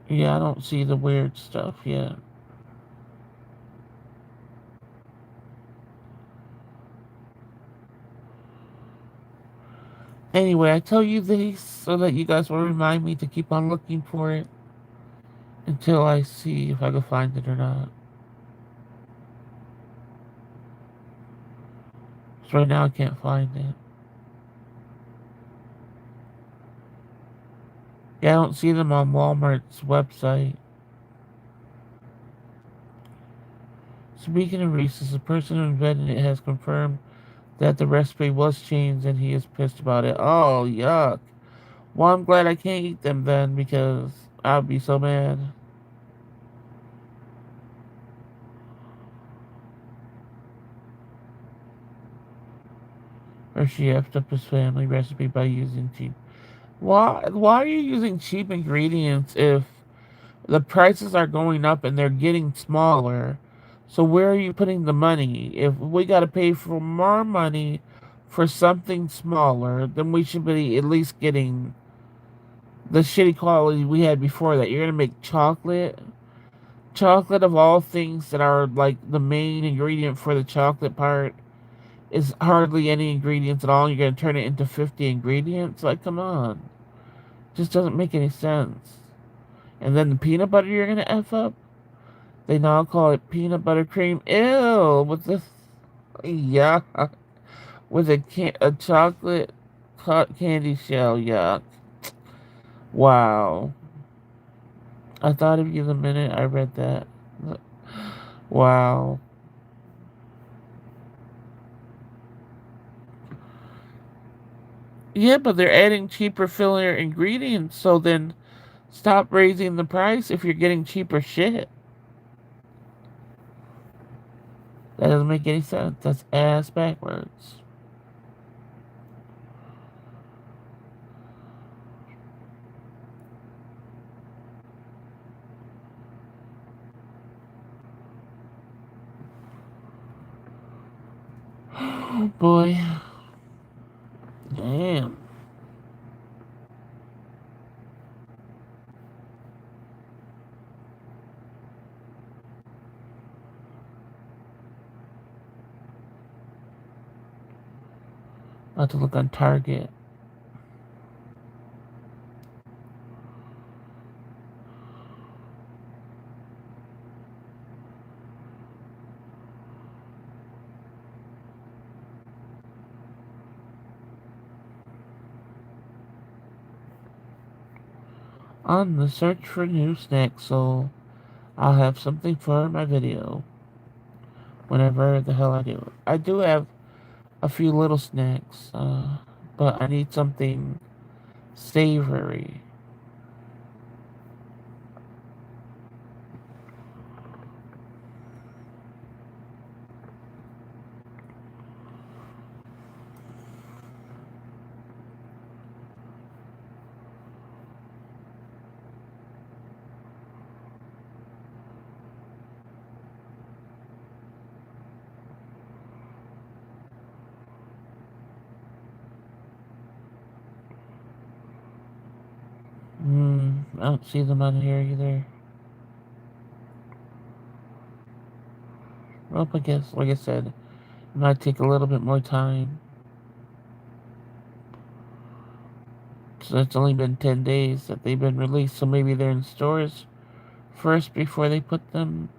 Yeah, I don't see the weird stuff yet. Anyway, I tell you this so that you guys will remind me to keep on looking for it until I see if I can find it or not. So right now I can't find it. Yeah, I don't see them on Walmart's website. Speaking of Reese's, the person who invented it has confirmed that the recipe was changed and he is pissed about it. Oh, yuck. Well, I'm glad I can't eat them then because I'd be so mad. Or she effed up his family recipe by using cheap. Why are you using cheap ingredients if the prices are going up and they're getting smaller? So where are you putting the money? If we got to pay for more money for something smaller, then we should be at least getting the shitty quality we had before that. You're gonna make chocolate. Chocolate of all things that are like the main ingredient for the chocolate part is hardly any ingredients at all. You're gonna turn it into 50 ingredients? Like, come on. Just doesn't make any sense. And then the peanut butter you're gonna F up? They now call it peanut butter cream. Ew, with this, yeah, with a chocolate candy shell. Yuck. Wow. I thought of you the minute I read that. Wow. Yeah, but they're adding cheaper filler ingredients, so then stop raising the price if you're getting cheaper shit. That doesn't make any sense. That's ass backwards. Oh boy. Damn. I'll have to look on Target. On the search for new snacks, so I'll have something for my video whenever the hell I do it. I do have a few little snacks, but I need something savory. I don't see them on here either. Well, I guess, like I said, it might take a little bit more time. So it's only been 10 days that they've been released, so maybe they're in stores first before they put them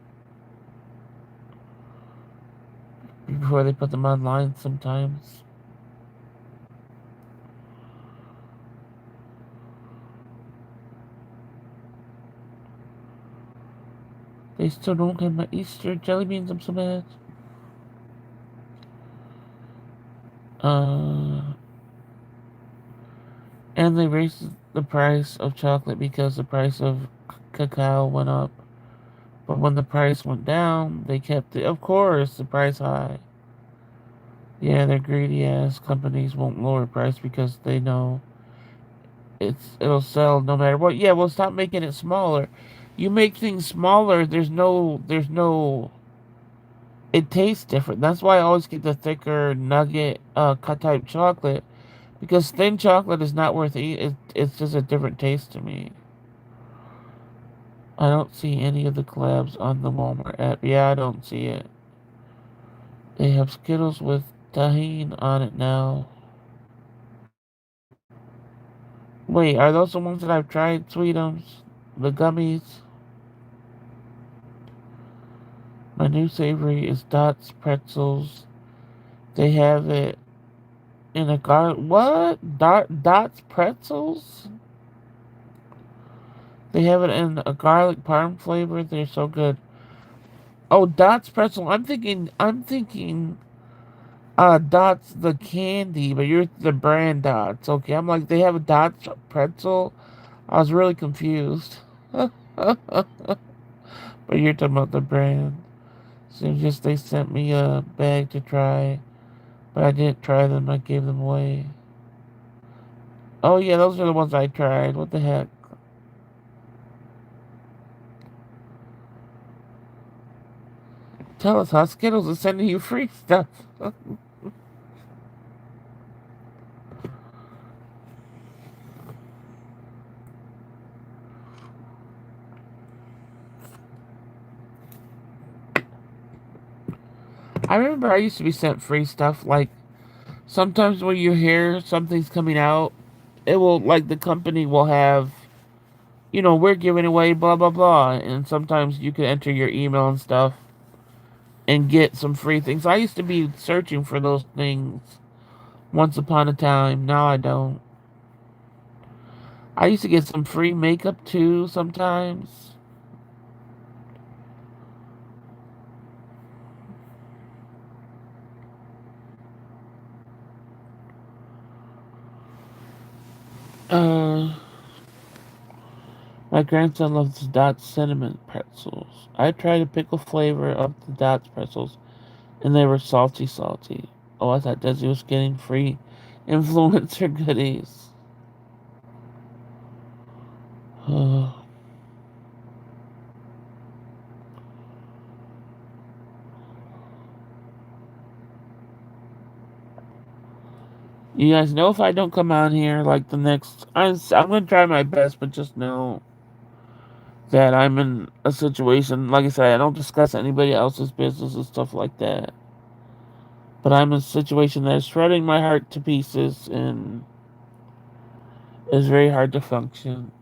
online sometimes. They still don't have my Easter jelly beans. I'm so mad. Uh, and they raised the price of chocolate because the price of cacao went up. But when the price went down, they kept it, of course, the price high. Yeah, their greedy ass companies won't lower price because they know it'll sell no matter what. Yeah, well, stop making it smaller. You make things smaller. There's no. It tastes different. That's why I always get the thicker nugget cut type chocolate because thin chocolate is not worth eating. It's just a different taste to me. I don't see any of the collabs on the Walmart app. Yeah, I don't see it. They have Skittles with tahine on it now. Wait, are those the ones that I've tried? Sweetums? The gummies? My new savory is Dots Pretzels. They have it in a What? Dots Pretzels? They have it in a garlic parm flavor. They're so good. Oh, Dots Pretzel. I'm thinking Dots the candy, but you're the brand Dots. Okay, I'm like, they have a Dots pretzel. I was really confused. But you're talking about the brand. So just they sent me a bag to try, but I didn't try them. I gave them away. Oh yeah, those are the ones I tried. What the heck? Tell us how Skittles is sending you free stuff. I remember I used to be sent free stuff. Like sometimes when you hear something's coming out, it will like the company will have, we're giving away blah blah blah, and sometimes you can enter your email and stuff and get some free things. I used to be searching for those things once upon a time. Now I don't. I used to get some free makeup too sometimes. Uh, my grandson loves the Dots cinnamon pretzels. I tried a pickle flavor of the Dots pretzels, and they were salty, salty. Oh, I thought Desi was getting free influencer goodies. You guys know if I don't come on here like the next, I'm gonna try my best, but just know that I'm in a situation. Like I said, I don't discuss anybody else's business and stuff like that. But I'm in a situation that is shredding my heart to pieces and is very hard to function.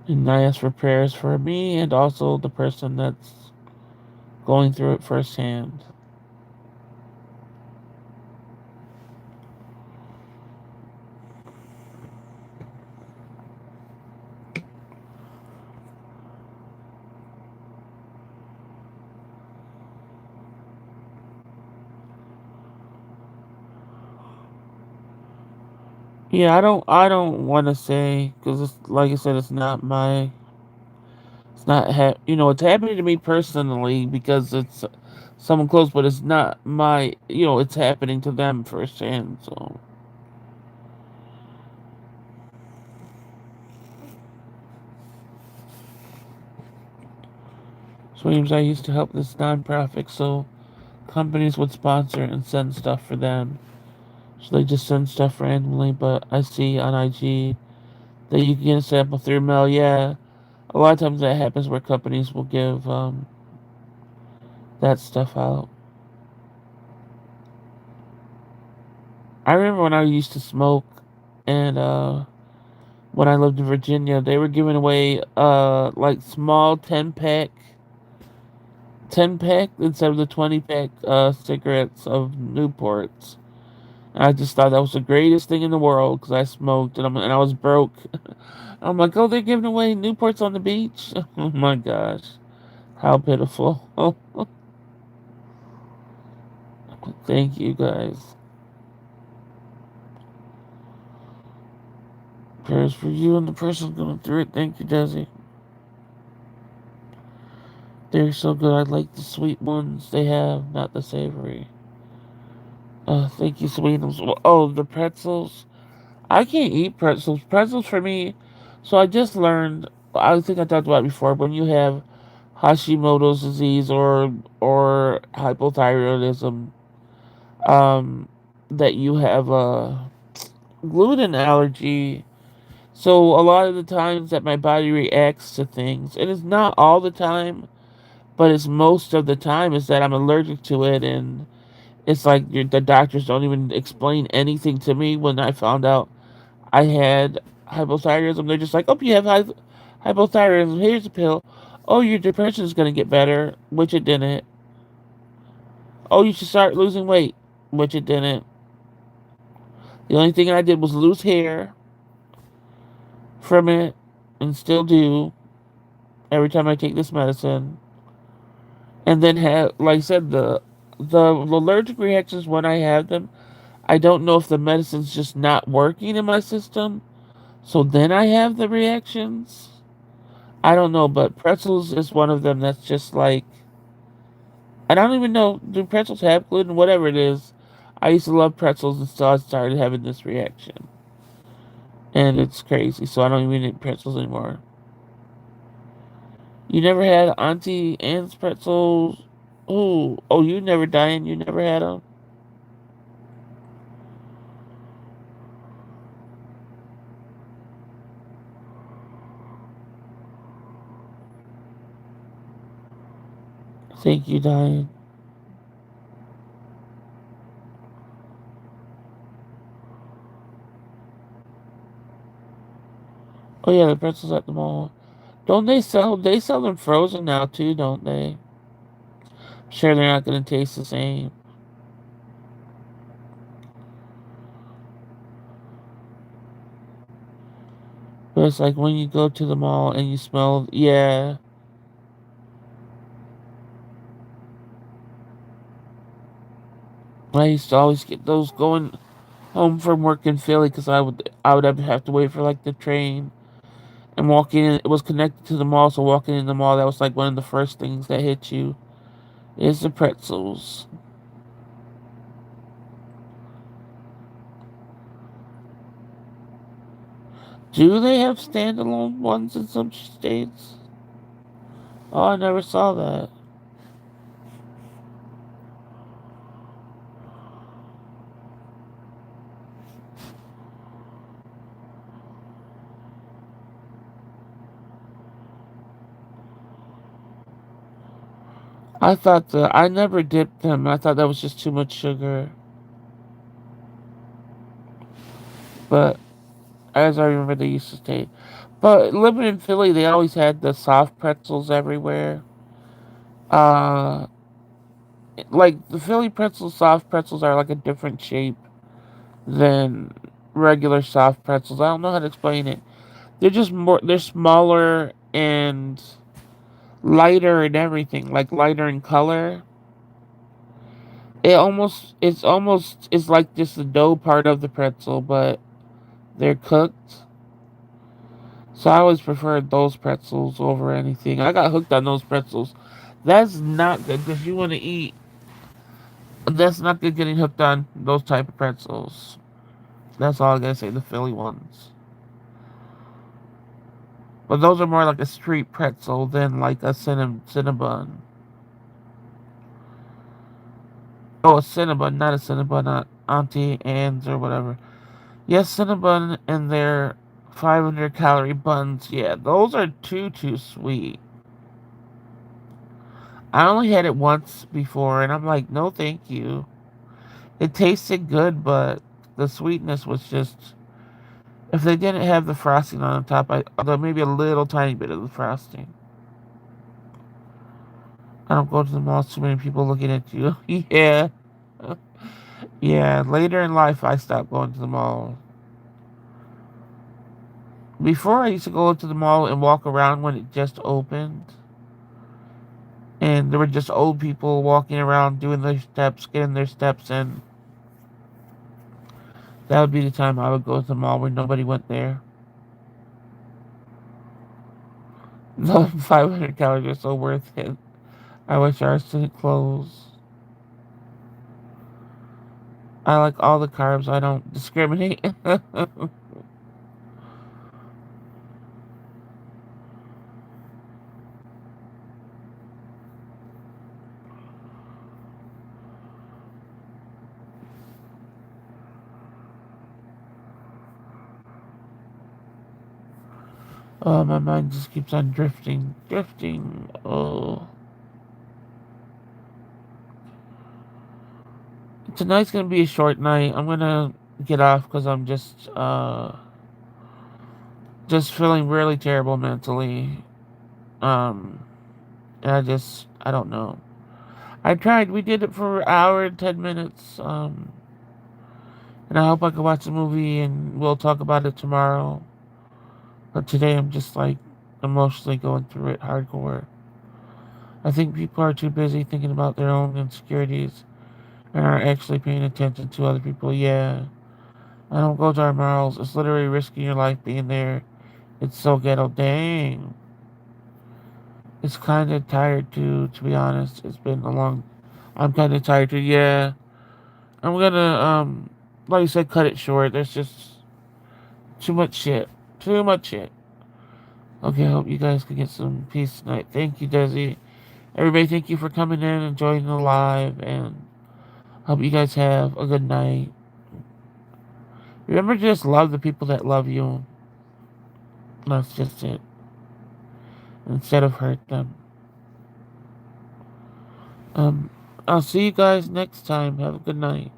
And I ask for prayers for me and also the person that's going through it firsthand. Yeah, I don't want to say because it's like I said, it's not my, it's not it's happening to me personally because it's someone close, but it's not my, it's happening to them firsthand. So, Sweems, I used to help this nonprofit, so companies would sponsor and send stuff for them. So they just send stuff randomly, but I see on IG that you can get a sample through mail. Yeah, a lot of times that happens where companies will give that stuff out. I remember when I used to smoke, and when I lived in Virginia, they were giving away like small 10 pack instead of the 20 pack cigarettes of Newports. And I just thought that was the greatest thing in the world because I smoked and I was broke. I'm like, oh, they're giving away Newports on the beach. Oh my gosh, how pitiful. Oh, thank you guys. Prayers for you and the person going through it. Thank you, Desi. They're so good. I like the sweet ones they have, not the savory. Thank you, sweetums. Oh, the pretzels. I can't eat pretzels. Pretzels for me. So I just learned. I think I talked about it before. When you have Hashimoto's disease or hypothyroidism, um, that you have a gluten allergy. So a lot of the times that my body reacts to things, and it's not all the time, but it's most of the time, is that I'm allergic to it, and it's like the doctors don't even explain anything to me. When I found out I had hypothyroidism, they're just like, "Oh, you have hypothyroidism. Here's a pill. Oh, your depression is gonna get better," which it didn't. "Oh, you should start losing weight," which it didn't. The only thing I did was lose hair from it, and still do every time I take this medicine. And then have, like I said, the allergic reactions when I have them. I don't know if the medicine's just not working in my system, so then I have the reactions. I don't know, but pretzels is one of them that's just like, and I don't even know, do pretzels have gluten? Whatever it is, I used to love pretzels until I started having this reaction, and it's crazy. So I don't even eat pretzels anymore. You never had Auntie Anne's pretzels? Ooh, oh, you never, Diane. You never had them. Thank you, Diane. Oh yeah, the pretzels at the mall. Don't they sell? They sell them frozen now too, don't they? Sure, they're not gonna taste the same. But it's like when you go to the mall and you smell, yeah. I used to always get those going home from work in Philly because I would have to wait for like the train and walking in. It was connected to the mall, so walking in the mall, that was like one of the first things that hit you is the pretzels. Do they have standalone ones in some states? Oh, I never saw that. I thought that I never dipped them. I thought that was just too much sugar. But as I remember, they used to stay. But living in Philly, they always had the soft pretzels everywhere. Uh, like the Philly pretzels, soft pretzels are like a different shape than regular soft pretzels. I don't know how to explain it. They're just more. They're smaller and lighter and everything. Like lighter in color. It's like just the dough part of the pretzel, but they're cooked. So I always preferred those pretzels over anything. I got hooked on those pretzels. That's not good because you want to eat. That's not good getting hooked on those type of pretzels. That's all I gotta say. The Philly ones, but those are more like a street pretzel than like a cinnabon. Oh, a cinnabon, not a cinnabon, not Auntie Anne's or whatever. Yes, cinnabon and their 500 calorie buns. Yeah, those are too sweet. I only had it once before, and I'm like, no, thank you. It tasted good, but the sweetness was just. If they didn't have the frosting on the top, although maybe a little tiny bit of the frosting. I don't go to the mall. Too many people looking at you. Yeah, yeah. Later in life, I stopped going to the mall. Before, I used to go to the mall and walk around when it just opened, and there were just old people walking around doing their steps, getting their steps in. That would be the time I would go to the mall when nobody went there. The 500 calories are so worth it. I wish ours didn't close. I like all the carbs. I don't discriminate. Oh, my mind just keeps on drifting, drifting. Oh, tonight's gonna be a short night. I'm gonna get off because I'm just feeling really terrible mentally. Um, and I don't know. I tried. We did it for an hour and 10 minutes. And I hope I can watch the movie and we'll talk about it tomorrow. But today I'm just like emotionally going through it hardcore. I think people are too busy thinking about their own insecurities and aren't actually paying attention to other people. Yeah, I don't go to our morals. It's literally risking your life being there. It's so ghetto. Dang. It's kind of tired too, to be honest. It's been a long. I'm kind of tired too. Yeah, I'm gonna like I said, cut it short. There's just too much shit. Too much shit. Okay, I hope you guys can get some peace tonight. Thank you, Desi. Everybody, thank you for coming in and joining the live, and hope you guys have a good night. Remember to just love the people that love you. That's just it. Instead of hurt them. Um, I'll see you guys next time. Have a good night.